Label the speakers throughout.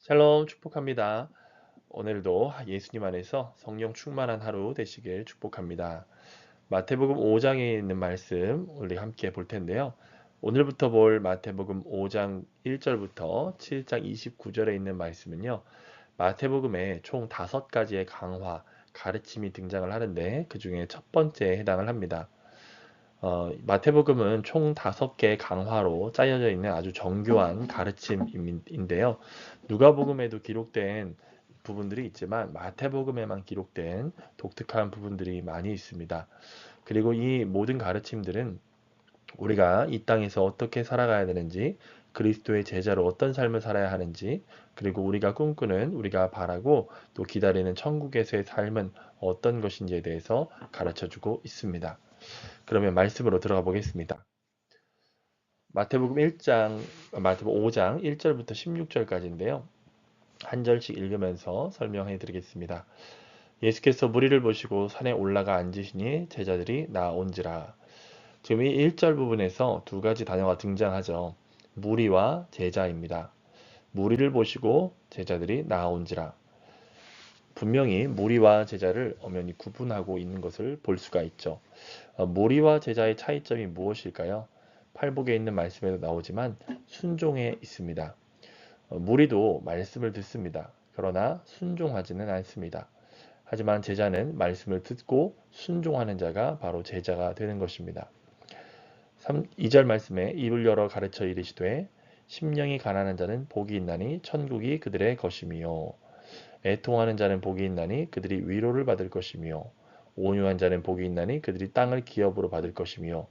Speaker 1: 샬롬 축복합니다. 오늘도 예수님 안에서 성령 충만한 하루 되시길 축복합니다. 마태복음 5장에 있는 말씀 우리 함께 볼 텐데요. 오늘부터 볼 마태복음 5장 1절부터 7장 29절에 있는 말씀은요. 마태복음에 총 5가지의 강화, 가르침이 등장을 하는데 그 중에 첫 번째에 해당을 합니다. 마태복음은 총 5개의 강화로 짜여져 있는 아주 정교한 가르침인데요. 누가복음에도 기록된 부분들이 있지만 마태복음에만 기록된 독특한 부분들이 많이 있습니다. 그리고 이 모든 가르침들은 우리가 이 땅에서 어떻게 살아가야 되는지, 그리스도의 제자로 어떤 삶을 살아야 하는지, 그리고 우리가 꿈꾸는, 우리가 바라고 또 기다리는 천국에서의 삶은 어떤 것인지에 대해서 가르쳐 주고 있습니다. 그러면 말씀으로 들어가 보겠습니다. 마태복음 5장 1절부터 16절까지인데요. 한 절씩 읽으면서 설명해 드리겠습니다. 예수께서 무리를 보시고 산에 올라가 앉으시니 제자들이 나온지라. 지금 이 1절 부분에서 두 가지 단어가 등장하죠. 무리와 제자입니다. 무리를 보시고 제자들이 나온지라. 분명히 무리와 제자를 엄연히 구분하고 있는 것을 볼 수가 있죠. 무리와 제자의 차이점이 무엇일까요? 팔복에 있는 말씀에도 나오지만 순종에 있습니다. 무리도 말씀을 듣습니다. 그러나 순종하지는 않습니다. 하지만 제자는 말씀을 듣고 순종하는 자가 바로 제자가 되는 것입니다. 2절 말씀에 입을 열어 가르쳐 이르시되 심령이 가난한 자는 복이 있나니 천국이 그들의 것이미요. 애통하는 자는 복이 있나니 그들이 위로를 받을 것이며 온유한 자는 복이 있나니 그들이 땅을 기업으로 받을 것이며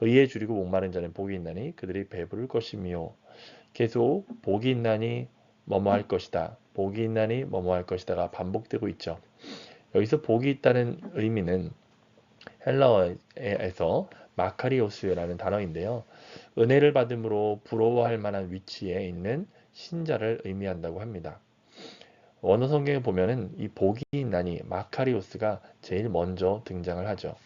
Speaker 1: 의에 줄이고 목마른 자는 복이 있나니 그들이 배부를 것이며 계속 복이 있나니 뭐뭐 할 것이다. 복이 있나니 뭐뭐 할 것이다가 반복되고 있죠. 여기서 복이 있다는 의미는 헬라어에서 마카리오스라는 단어인데요. 은혜를 받음으로 부러워할 만한 위치에 있는 신자를 의미한다고 합니다. 원어 성경에 보면은 이 복이 있나니 마카리오스가 제일 먼저 등장을 하죠.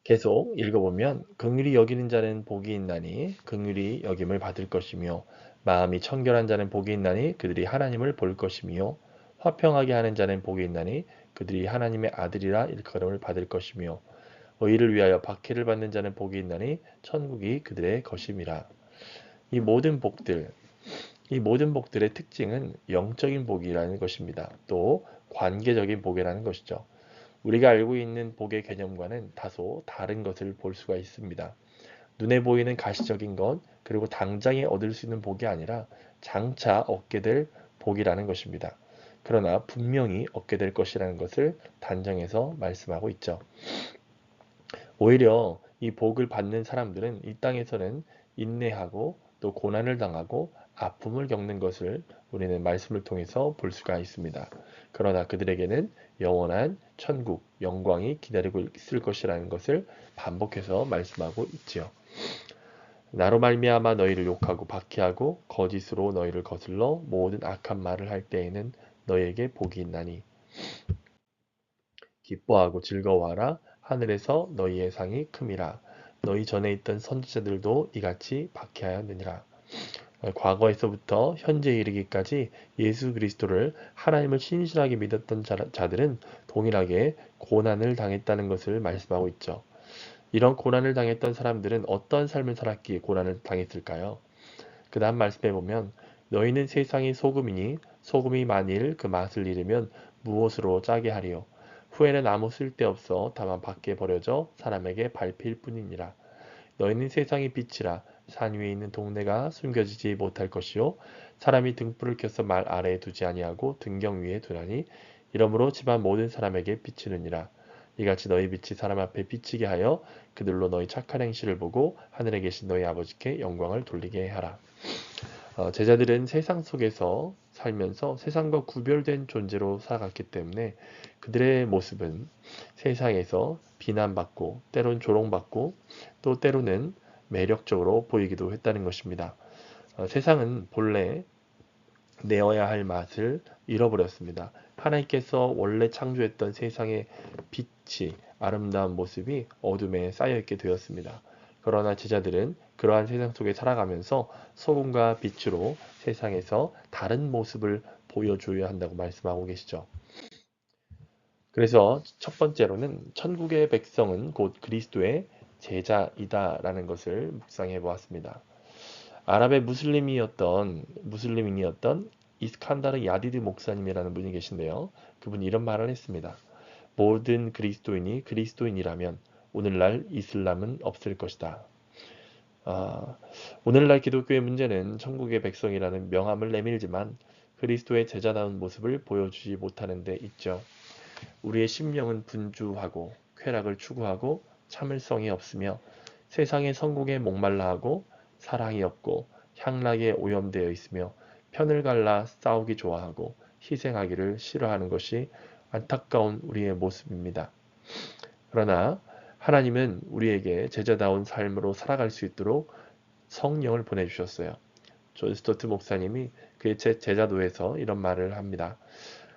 Speaker 1: 계속 읽어보면 긍휼히 여기는 자는 복이 있나니 긍휼히 여김을 받을 것이며 마음이 청결한 자는 복이 있나니 그들이 하나님을 볼 것이며 화평하게 하는 자는 복이 있나니 그들이 하나님의 아들이라 일컬음을 받을 것이며 의를 위하여 박해를 받는 자는 복이 있나니 천국이 그들의 것임이라. 이 모든 복들, 이 모든 복들의 특징은 영적인 복이라는 것입니다. 또 관계적인 복이라는 것이죠. 우리가 알고 있는 복의 개념과는 다소 다른 것을 볼 수가 있습니다. 눈에 보이는 가시적인 것, 그리고 당장에 얻을 수 있는 복이 아니라 장차 얻게 될 복이라는 것입니다. 그러나 분명히 얻게 될 것이라는 것을 단정해서 말씀하고 있죠. 오히려 이 복을 받는 사람들은 이 땅에서는 인내하고 또 고난을 당하고 아픔을 겪는 것을 우리는 말씀을 통해서 볼 수가 있습니다. 그러나 그들에게는 영원한 천국, 영광이 기다리고 있을 것이라는 것을 반복해서 말씀하고 있지요. 나로 말미암아 너희를 욕하고 박해하고 거짓으로 너희를 거슬러 모든 악한 말을 할 때에는 너희에게 복이 있나니 기뻐하고 즐거워하라. 하늘에서 너희의 상이 큼이라. 너희 전에 있던 선지자들도 이같이 박해하였느니라. 과거에서부터 현재에 이르기까지 예수 그리스도를 하나님을 신실하게 믿었던 자들은 동일하게 고난을 당했다는 것을 말씀하고 있죠. 이런 고난을 당했던 사람들은 어떤 삶을 살았기에 고난을 당했을까요? 그 다음 말씀해 보면 너희는 세상의 소금이니 소금이 만일 그 맛을 잃으면 무엇으로 짜게 하리요? 후에는 아무 쓸데없어 다만 밖에 버려져 사람에게 밟힐 뿐이니라. 너희는 세상의 빛이라. 산 위에 있는 동네가 숨겨지지 못할 것이요 사람이 등불을 켜서 말 아래에 두지 아니하고 등경 위에 두나니 이러므로 집안 모든 사람에게 비치느니라. 이같이 너희 빛이 사람 앞에 비치게 하여 그들로 너희 착한 행실을 보고 하늘에 계신 너희 아버지께 영광을 돌리게 하라. 제자들은 세상 속에서 살면서 세상과 구별된 존재로 살아갔기 때문에 그들의 모습은 세상에서 비난받고 때론 조롱받고 또 때로는 매력적으로 보이기도 했다는 것입니다. 세상은 본래 내어야 할 맛을 잃어버렸습니다. 하나님께서 원래 창조했던 세상의 빛이 아름다운 모습이 어둠에 쌓여있게 되었습니다. 그러나 제자들은 그러한 세상 속에 살아가면서 소금과 빛으로 세상에서 다른 모습을 보여줘야 한다고 말씀하고 계시죠. 그래서 첫 번째로는 천국의 백성은 곧 그리스도의 제자이다라는 것을 묵상해 보았습니다. 아랍의 무슬림인이었던 이스칸다르 야디드 목사님이라는 분이 계신데요. 그분이 이런 말을 했습니다. 모든 그리스도인이 그리스도인이라면 오늘날 이슬람은 없을 것이다. 아, 오늘날 기독교의 문제는 천국의 백성이라는 명함을 내밀지만 그리스도의 제자다운 모습을 보여주지 못하는 데 있죠. 우리의 심령은 분주하고 쾌락을 추구하고 참을성이 없으며 세상의 성공에 목말라하고 사랑이 없고 향락에 오염되어 있으며 편을 갈라 싸우기 좋아하고 희생하기를 싫어하는 것이 안타까운 우리의 모습입니다. 그러나 하나님은 우리에게 제자다운 삶으로 살아갈 수 있도록 성령을 보내주셨어요. 존 스토트 목사님이 그의 제자도에서 이런 말을 합니다.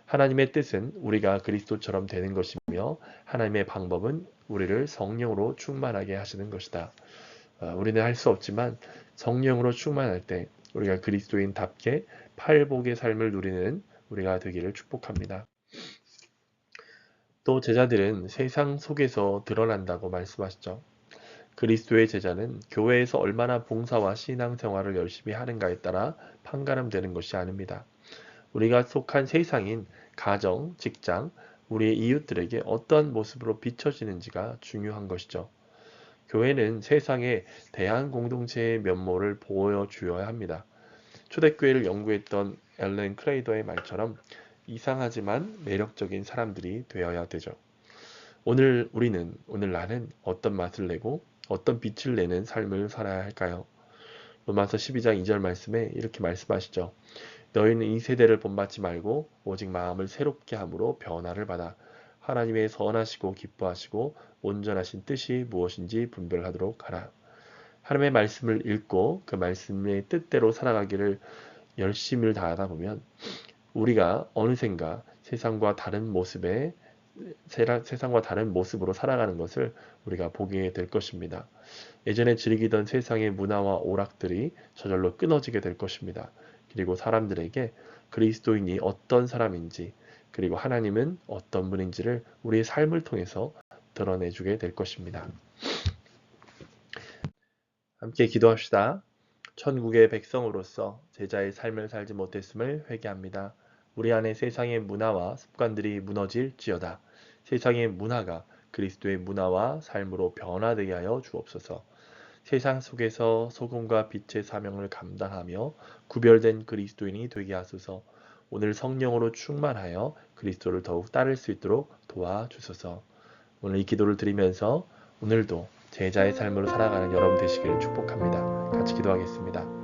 Speaker 1: 하나님의 뜻은 우리가 그리스도처럼 되는 것이며 하나님의 방법은 우리를 성령으로 충만하게 하시는 것이다. 우리는 할 수 없지만 성령으로 충만할 때 우리가 그리스도인답게 팔복의 삶을 누리는 우리가 되기를 축복합니다. 또 제자들은 세상 속에서 드러난다고 말씀하시죠. 그리스도의 제자는 교회에서 얼마나 봉사와 신앙생활을 열심히 하는가에 따라 판가름되는 것이 아닙니다. 우리가 속한 세상인 가정, 직장, 우리의 이웃들에게 어떤 모습으로 비춰지는지가 중요한 것이죠. 교회는 세상에 대한 공동체의 면모를 보여주어야 합니다. 초대교회를 연구했던 앨런 크레이더의 말처럼 이상하지만 매력적인 사람들이 되어야 되죠. 오늘 나는 어떤 맛을 내고 어떤 빛을 내는 삶을 살아야 할까요? 로마서 12장 2절 말씀에 이렇게 말씀하시죠. 너희는 이 세대를 본받지 말고 오직 마음을 새롭게 함으로 변화를 받아 하나님의 선하시고 기뻐하시고 온전하신 뜻이 무엇인지 분별하도록 하라. 하나님의 말씀을 읽고 그 말씀의 뜻대로 살아가기를 열심을 다하다 보면 우리가 어느샌가 세상과 다른 모습으로 살아가는 것을 우리가 보게 될 것입니다. 예전에 즐기던 세상의 문화와 오락들이 저절로 끊어지게 될 것입니다. 그리고 사람들에게 그리스도인이 어떤 사람인지 그리고 하나님은 어떤 분인지를 우리의 삶을 통해서 드러내주게 될 것입니다. 함께 기도합시다. 천국의 백성으로서 제자의 삶을 살지 못했음을 회개합니다. 우리 안에 세상의 문화와 습관들이 무너질지어다. 세상의 문화가 그리스도의 문화와 삶으로 변화되게 하여 주옵소서. 세상 속에서 소금과 빛의 사명을 감당하며 구별된 그리스도인이 되게 하소서. 오늘 성령으로 충만하여 그리스도를 더욱 따를 수 있도록 도와주소서. 오늘 이 기도를 드리면서 오늘도 제자의 삶으로 살아가는 여러분 되시기를 축복합니다. 같이 기도하겠습니다.